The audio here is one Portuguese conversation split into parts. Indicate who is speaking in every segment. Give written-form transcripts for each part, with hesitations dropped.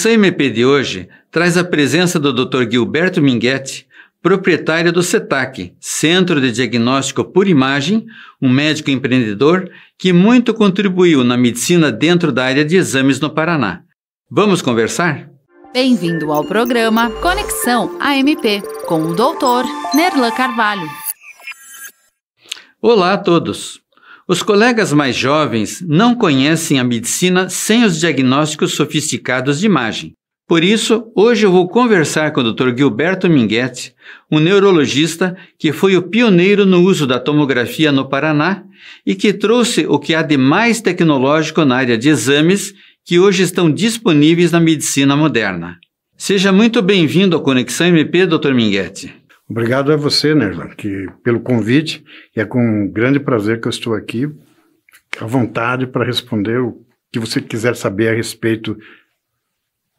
Speaker 1: Conexão MP de hoje traz a presença do Dr. Gilberto Minguetti, proprietário do CETAC, Centro de Diagnóstico por Imagem, um médico empreendedor que muito contribuiu na medicina dentro da área de exames no Paraná. Vamos conversar?
Speaker 2: Bem-vindo ao programa Conexão AMP, com o Dr. Nerlan Carvalho.
Speaker 1: Olá a todos! Os colegas mais jovens não conhecem a medicina sem os diagnósticos sofisticados de imagem. Por isso, hoje eu vou conversar com o Dr. Gilberto Minguetti, um neurologista que foi o pioneiro no uso da tomografia no Paraná e que trouxe o que há de mais tecnológico na área de exames que hoje estão disponíveis na medicina moderna. Seja muito bem-vindo ao Conexão MP, Dr. Minguetti.
Speaker 3: Obrigado a você, Nerlan, pelo convite. E é com grande prazer que eu estou aqui, à vontade para responder o que você quiser saber a respeito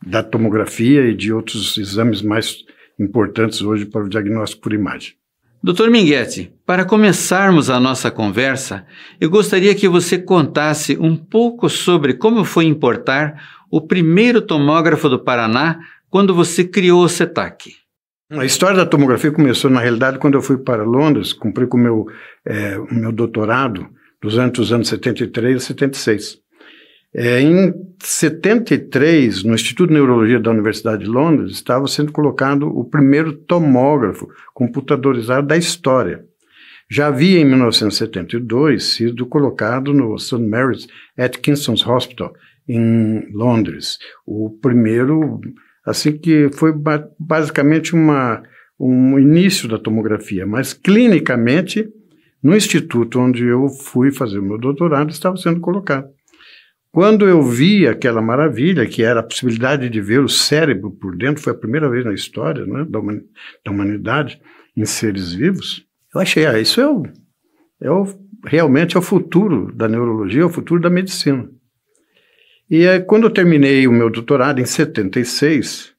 Speaker 3: da tomografia e de outros exames mais importantes hoje para o diagnóstico por imagem.
Speaker 1: Dr. Minguetti, para começarmos a nossa conversa, eu gostaria que você contasse um pouco sobre como foi importar o primeiro tomógrafo do Paraná quando você criou o CETAC.
Speaker 3: A história da tomografia começou, na realidade, quando eu fui para Londres, cumpri com o meu doutorado durante os anos 73 e 76. Em 73, no Instituto de Neurologia da Universidade de Londres, estava sendo colocado o primeiro tomógrafo computadorizado da história. Já havia, em 1972, sido colocado no St. Mary's Atkinson's Hospital, em Londres. O primeiro, assim que foi basicamente um início da tomografia, mas clinicamente, no instituto onde eu fui fazer o meu doutorado, estava sendo colocado. Quando eu vi aquela maravilha, que era a possibilidade de ver o cérebro por dentro, foi a primeira vez na história, né, da humanidade em seres vivos, eu achei, isso realmente é o futuro da neurologia, é o futuro da medicina. E quando eu terminei o meu doutorado, em 76,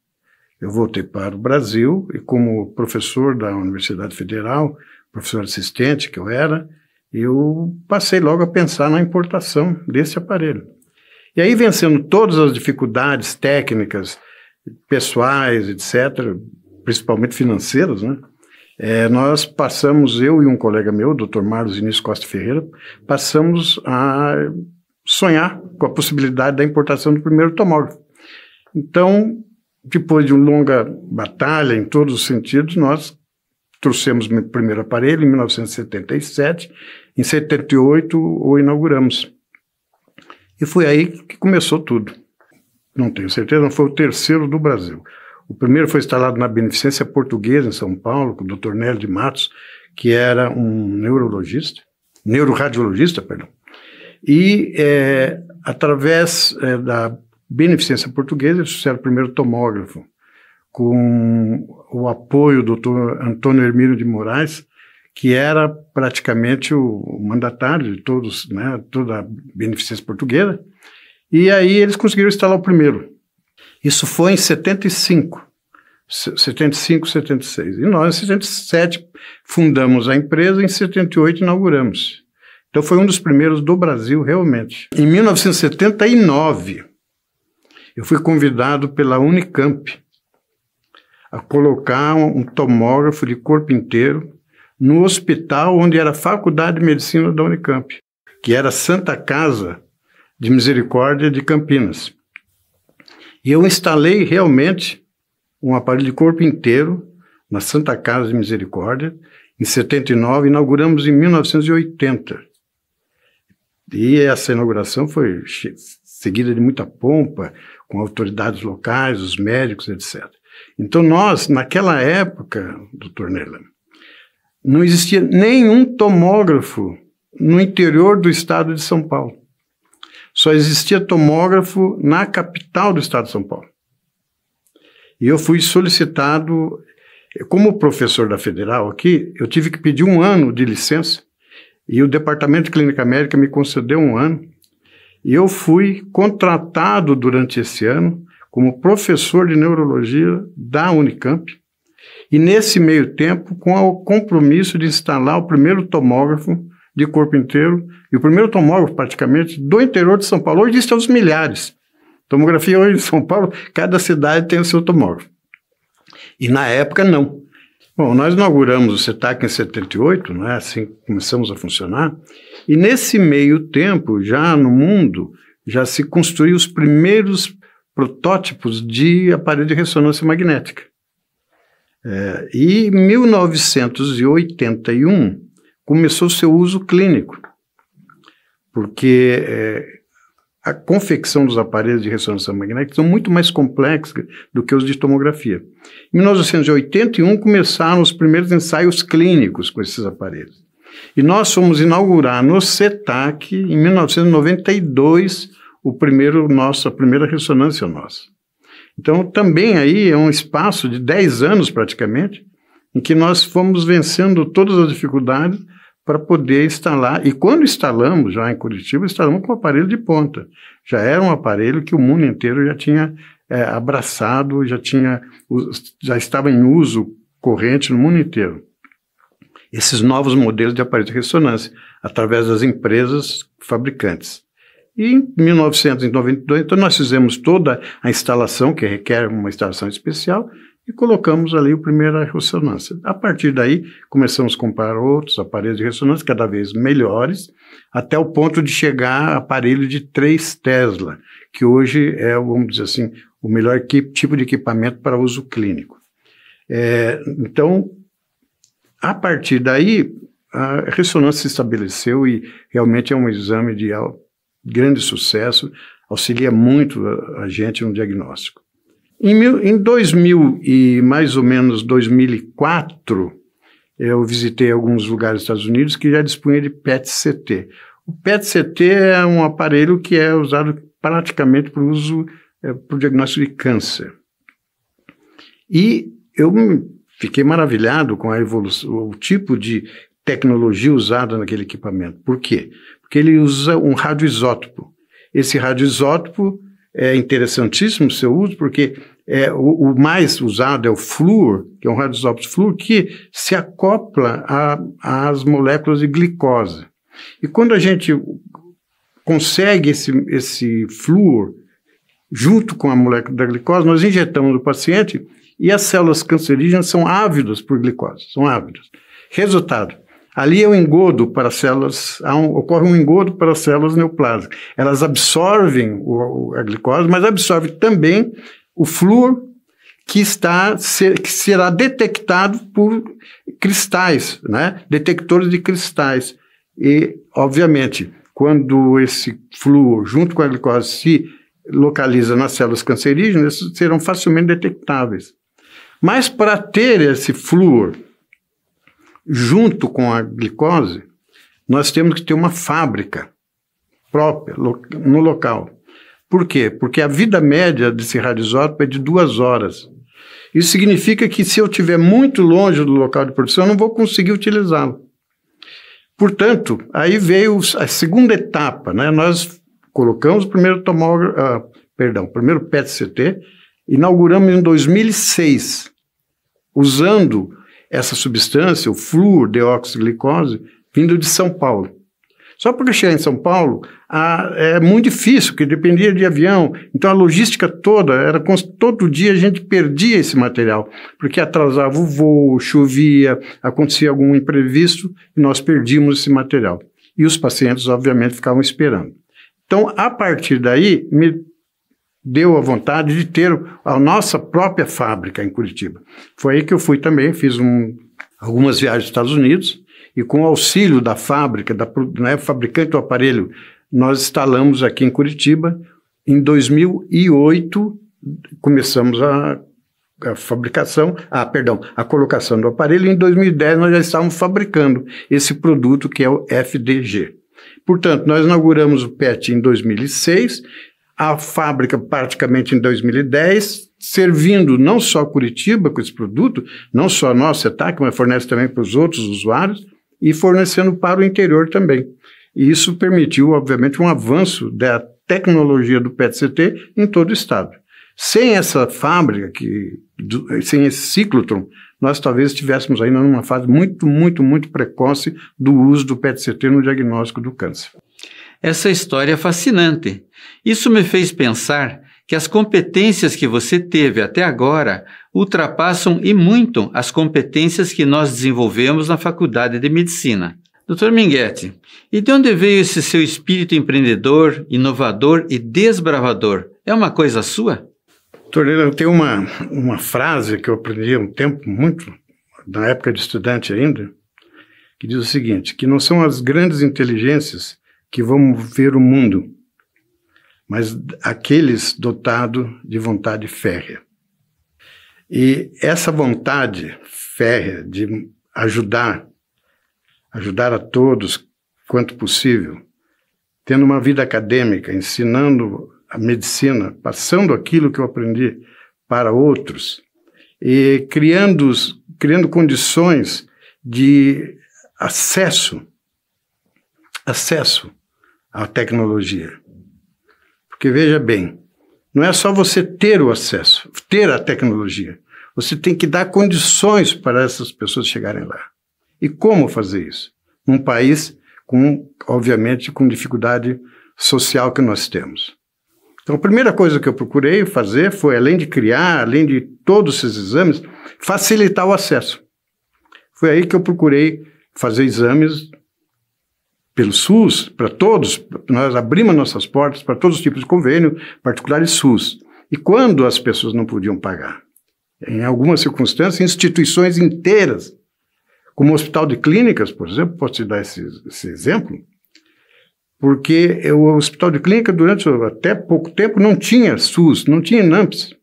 Speaker 3: eu voltei para o Brasil e, como professor da Universidade Federal, professor assistente que eu era, eu passei logo a pensar na importação desse aparelho. E aí, vencendo todas as dificuldades técnicas, pessoais, etc., principalmente financeiras, né? Nós passamos, eu e um colega meu, o Dr. Marlos Início Costa Ferreira, passamos a sonhar com a possibilidade da importação do primeiro tomógrafo. Então, depois de uma longa batalha em todos os sentidos, nós trouxemos o primeiro aparelho em 1977, em 78 o inauguramos. E foi aí que começou tudo. Não tenho certeza, não foi o terceiro do Brasil. O primeiro foi instalado na Beneficência Portuguesa, em São Paulo, com o Dr. Nélio de Matos, que era um neuroradiologista, perdão. E, através da Beneficência Portuguesa, eles fizeram o primeiro tomógrafo, com o apoio do Dr. Antônio Hermílio de Moraes, que era praticamente o mandatário de todos, né, toda a Beneficência Portuguesa, e aí eles conseguiram instalar o primeiro. Isso foi em 75, 76. E nós, em 77, fundamos a empresa, em 78 inauguramos. Então foi um dos primeiros do Brasil, realmente. Em 1979, eu fui convidado pela Unicamp a colocar um tomógrafo de corpo inteiro no hospital onde era a Faculdade de Medicina da Unicamp, que era Santa Casa de Misericórdia de Campinas. E eu instalei realmente um aparelho de corpo inteiro na Santa Casa de Misericórdia, em 79, inauguramos em 1980. E essa inauguração foi seguida de muita pompa, com autoridades locais, os médicos, etc. Então nós, naquela época, Dr. Nerlan, não existia nenhum tomógrafo no interior do estado de São Paulo. Só existia tomógrafo na capital do estado de São Paulo. E eu fui solicitado, como professor da Federal aqui, eu tive que pedir 1 ano de licença, e o Departamento de Clínica Médica me concedeu 1 ano, e eu fui contratado durante esse ano como professor de neurologia da Unicamp, e nesse meio tempo, com o compromisso de instalar o primeiro tomógrafo de corpo inteiro, e o primeiro tomógrafo praticamente do interior de São Paulo. Hoje estão os milhares, Tomografia hoje em São Paulo, cada cidade tem o seu tomógrafo. E na época, não. Bom, nós inauguramos o CETAC em 78, né? Assim começamos a funcionar, e nesse meio tempo, já no mundo, já se construíram os primeiros protótipos de aparelho de ressonância magnética. E em 1981 começou o seu uso clínico, porque a confecção dos aparelhos de ressonância magnética são muito mais complexas do que os de tomografia. Em 1981 começaram os primeiros ensaios clínicos com esses aparelhos. E nós fomos inaugurar no CETAC, em 1992, a primeira ressonância nossa. Então, também aí é um espaço de 10 anos, praticamente, em que nós fomos vencendo todas as dificuldades para poder instalar. E quando instalamos, já em Curitiba, instalamos com um aparelho de ponta. Já era um aparelho que o mundo inteiro já tinha abraçado, já estava em uso corrente no mundo inteiro. Esses novos modelos de aparelho de ressonância, através das empresas fabricantes. E em 1992, então, nós fizemos toda a instalação, que requer uma instalação especial, e colocamos ali a primeira ressonância. A partir daí, começamos a comprar outros aparelhos de ressonância, cada vez melhores, até o ponto de chegar a aparelho de 3 Tesla, que hoje é, vamos dizer assim, o melhor tipo de equipamento para uso clínico. Então, a partir daí, a ressonância se estabeleceu e realmente é um exame de grande sucesso, auxilia muito a gente no diagnóstico. Em 2000 e mais ou menos 2004, eu visitei alguns lugares dos Estados Unidos que já dispunha de PET-CT. O PET-CT é um aparelho que é usado praticamente para o diagnóstico de câncer. E eu fiquei maravilhado com a evolução, o tipo de tecnologia usada naquele equipamento. Por quê? Porque ele usa um radioisótopo. Esse radioisótopo é interessantíssimo o seu uso, porque o mais usado é o flúor, que é um radioisótopo flúor, que se acopla às moléculas de glicose. E quando a gente consegue esse flúor junto com a molécula da glicose, nós injetamos no paciente e as células cancerígenas são ávidas por glicose, são ávidas. Resultado, ali é um engodo para as células, ocorre um engodo para as células neoplásicas. Elas absorvem a glicose, mas absorvem também o flúor que será detectado por cristais, né? Detectores de cristais. E, obviamente, quando esse flúor, junto com a glicose, se localiza nas células cancerígenas, serão facilmente detectáveis. Mas para ter esse flúor junto com a glicose, nós temos que ter uma fábrica própria no local. Por quê? Porque a vida média desse radioisótopo é de 2 horas. Isso significa que se eu estiver muito longe do local de produção, eu não vou conseguir utilizá-lo. Portanto, aí veio a segunda etapa, né? Nós colocamos o primeiro primeiro PET-CT, inauguramos em 2006, usando essa substância, o flúor deoxiglicose, vindo de São Paulo. Só porque chegar em São Paulo é muito difícil, porque dependia de avião. Então a logística toda, todo dia a gente perdia esse material, porque atrasava o voo, chovia, acontecia algum imprevisto e nós perdíamos esse material. E os pacientes, obviamente, ficavam esperando. Então, a partir daí, me deu a vontade de ter a nossa própria fábrica em Curitiba. Foi aí que eu fui também, fiz algumas viagens aos Estados Unidos, e com o auxílio da fábrica, fabricante do aparelho, nós instalamos aqui em Curitiba. Em 2008, começamos a colocação do aparelho, e em 2010 nós já estávamos fabricando esse produto que é o FDG. Portanto, nós inauguramos o PET em 2006, a fábrica praticamente em 2010, servindo não só Curitiba com esse produto, não só a nossa CETAC, mas fornece também para os outros usuários, e fornecendo para o interior também. E isso permitiu, obviamente, um avanço da tecnologia do PET-CT em todo o estado. Sem essa fábrica, sem esse ciclotron, nós talvez estivéssemos ainda numa fase muito, muito, muito precoce do uso do PET-CT no diagnóstico do câncer.
Speaker 1: Essa história é fascinante. Isso me fez pensar que as competências que você teve até agora ultrapassam e muito as competências que nós desenvolvemos na Faculdade de Medicina. Dr. Minghetti, e de onde veio esse seu espírito empreendedor, inovador e desbravador? É uma coisa sua?
Speaker 3: Doutor, eu tenho uma frase que eu aprendi há um tempo, muito, na época de estudante ainda, que diz o seguinte, que não são as grandes inteligências que vão mover o mundo, mas aqueles dotados de vontade férrea. E essa vontade férrea de ajudar a todos quanto possível, tendo uma vida acadêmica, ensinando a medicina, passando aquilo que eu aprendi para outros e criando condições de acesso à tecnologia. Porque veja bem, não é só você ter o acesso, ter a tecnologia. Você tem que dar condições para essas pessoas chegarem lá. E como fazer isso? Num país, obviamente, com dificuldade social que nós temos. Então, a primeira coisa que eu procurei fazer foi, além de todos esses exames, facilitar o acesso. Foi aí que eu procurei fazer exames pelo SUS, para todos. Nós abrimos nossas portas para todos os tipos de convênio, particular e SUS. E quando as pessoas não podiam pagar? Em algumas circunstâncias, instituições inteiras, como o Hospital de Clínicas, por exemplo, posso te dar esse exemplo, porque o Hospital de Clínica, durante até pouco tempo, não tinha SUS, não tinha INAMPS.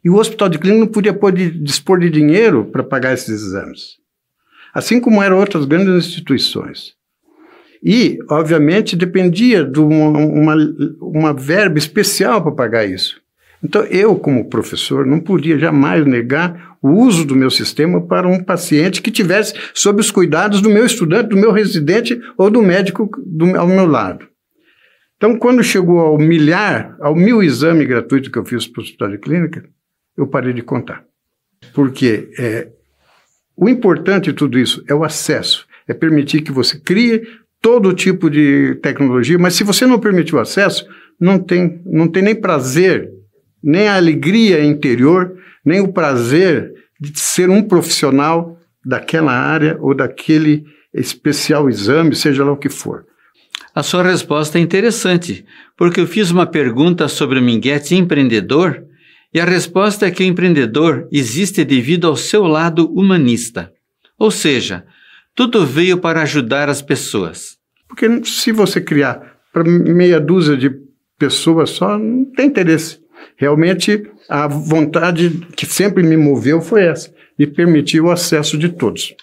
Speaker 3: E o Hospital de Clínica não podia dispor de dinheiro para pagar esses exames. Assim como eram outras grandes instituições. E, obviamente, dependia de uma verba especial para pagar isso. Então, eu, como professor, não podia jamais negar o uso do meu sistema para um paciente que tivesse sob os cuidados do meu estudante, do meu residente ou do médico ao meu lado. Então, quando chegou ao 1000 exame gratuito que eu fiz para o Hospital de Clínica, eu parei de contar. Porque o importante de tudo isso é o acesso, é permitir que você crie todo tipo de tecnologia, mas se você não permitir o acesso, não tem nem prazer, nem a alegria interior, nem o prazer de ser um profissional daquela área ou daquele especial exame, seja lá o que for.
Speaker 1: A sua resposta é interessante, porque eu fiz uma pergunta sobre o Minghetti empreendedor, e a resposta é que o empreendedor existe devido ao seu lado humanista. Ou seja, tudo veio para ajudar as pessoas.
Speaker 3: Porque se você criar para meia dúzia de pessoas só, não tem interesse. Realmente, a vontade que sempre me moveu foi essa, de permitir o acesso de todos.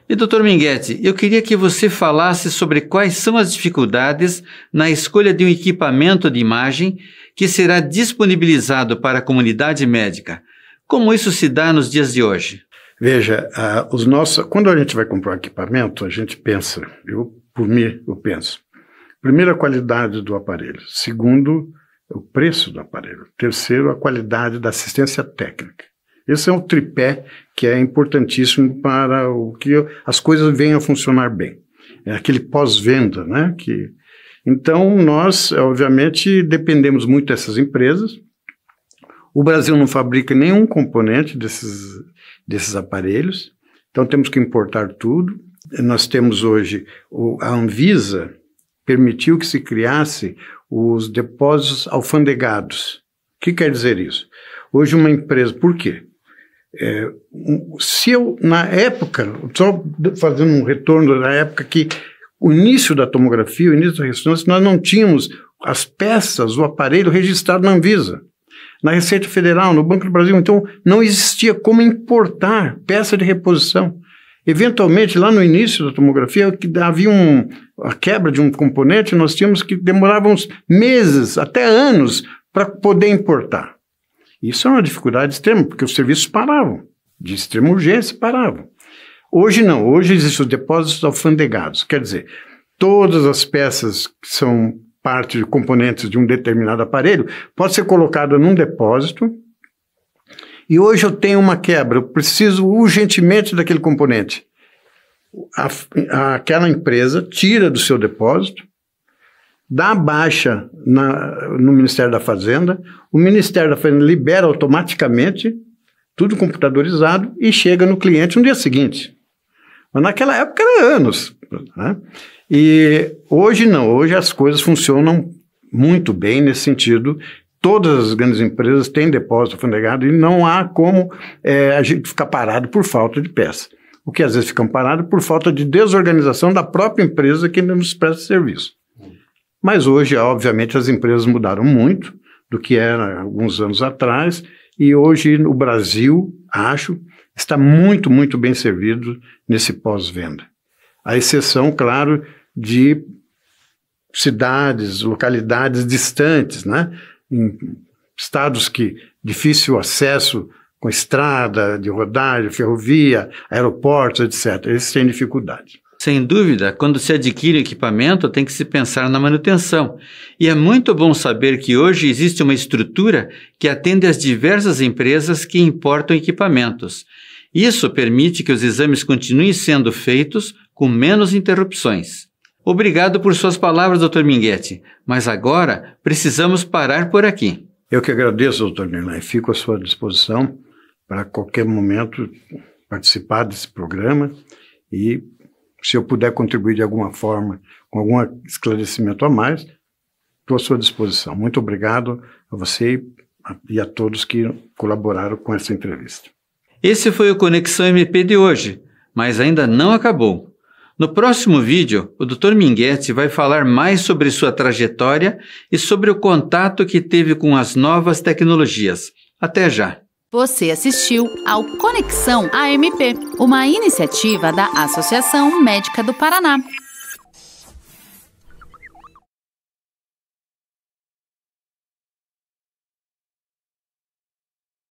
Speaker 1: E, Dr. Minghetti, eu queria que você falasse sobre quais são as dificuldades na escolha de um equipamento de imagem que será disponibilizado para a comunidade médica. Como isso se dá nos dias de hoje?
Speaker 3: Veja, quando a gente vai comprar um equipamento, a gente pensa, por mim, eu penso, primeiro, a qualidade do aparelho. Segundo, o preço do aparelho. Terceiro, a qualidade da assistência técnica. Esse é um tripé que é importantíssimo para que as coisas venham a funcionar bem. É aquele pós-venda, né? Então, nós, obviamente, dependemos muito dessas empresas. O Brasil não fabrica nenhum componente desses aparelhos, então temos que importar tudo. Nós temos hoje, a Anvisa permitiu que se criasse os depósitos alfandegados. O que quer dizer isso? Hoje uma empresa, por quê? Se eu, na época, só fazendo um retorno da época que o início da tomografia, o início da ressonância, nós não tínhamos as peças, o aparelho registrado na Anvisa, na Receita Federal, no Banco do Brasil, então não existia como importar peça de reposição. Eventualmente, lá no início da tomografia, havia a quebra de um componente, nós tínhamos que demorávamos meses, até anos, para poder importar. Isso é uma dificuldade extrema, porque os serviços paravam, de extrema urgência paravam. Hoje não, hoje existem os depósitos alfandegados, quer dizer, todas as peças que são parte de componentes de um determinado aparelho pode ser colocada num depósito. E hoje eu tenho uma quebra, eu preciso urgentemente daquele componente. Aquela empresa tira do seu depósito, dá baixa no Ministério da Fazenda, o Ministério da Fazenda libera automaticamente, tudo computadorizado, e chega no cliente no dia seguinte. Mas naquela época era anos, né? E hoje não, hoje as coisas funcionam muito bem nesse sentido. Todas as grandes empresas têm depósito alfandegário e não há como a gente ficar parado por falta de peça. O que às vezes ficam parados por falta de desorganização da própria empresa que nos presta serviço. Mas hoje, obviamente, as empresas mudaram muito do que era alguns anos atrás, e hoje o Brasil, acho, está muito, muito bem servido nesse pós-venda. À exceção, claro, de cidades, localidades distantes, né? Em estados que difícil acesso com estrada, de rodagem, ferrovia, aeroportos, etc. Eles têm dificuldade.
Speaker 1: Sem dúvida, quando se adquire equipamento, tem que se pensar na manutenção. E é muito bom saber que hoje existe uma estrutura que atende às diversas empresas que importam equipamentos. Isso permite que os exames continuem sendo feitos com menos interrupções. Obrigado por suas palavras, Dr. Minghetti, mas agora precisamos parar por aqui.
Speaker 3: Eu que agradeço, Dr. Nirlan, e fico à sua disposição para qualquer momento participar desse programa e, se eu puder contribuir de alguma forma, com algum esclarecimento a mais, estou à sua disposição. Muito obrigado a você e a todos que colaboraram com essa entrevista.
Speaker 1: Esse foi o Conexão MP de hoje, mas ainda não acabou. No próximo vídeo, o Dr. Minghetti vai falar mais sobre sua trajetória e sobre o contato que teve com as novas tecnologias. Até já!
Speaker 2: Você assistiu ao Conexão AMP, uma iniciativa da Associação Médica do Paraná.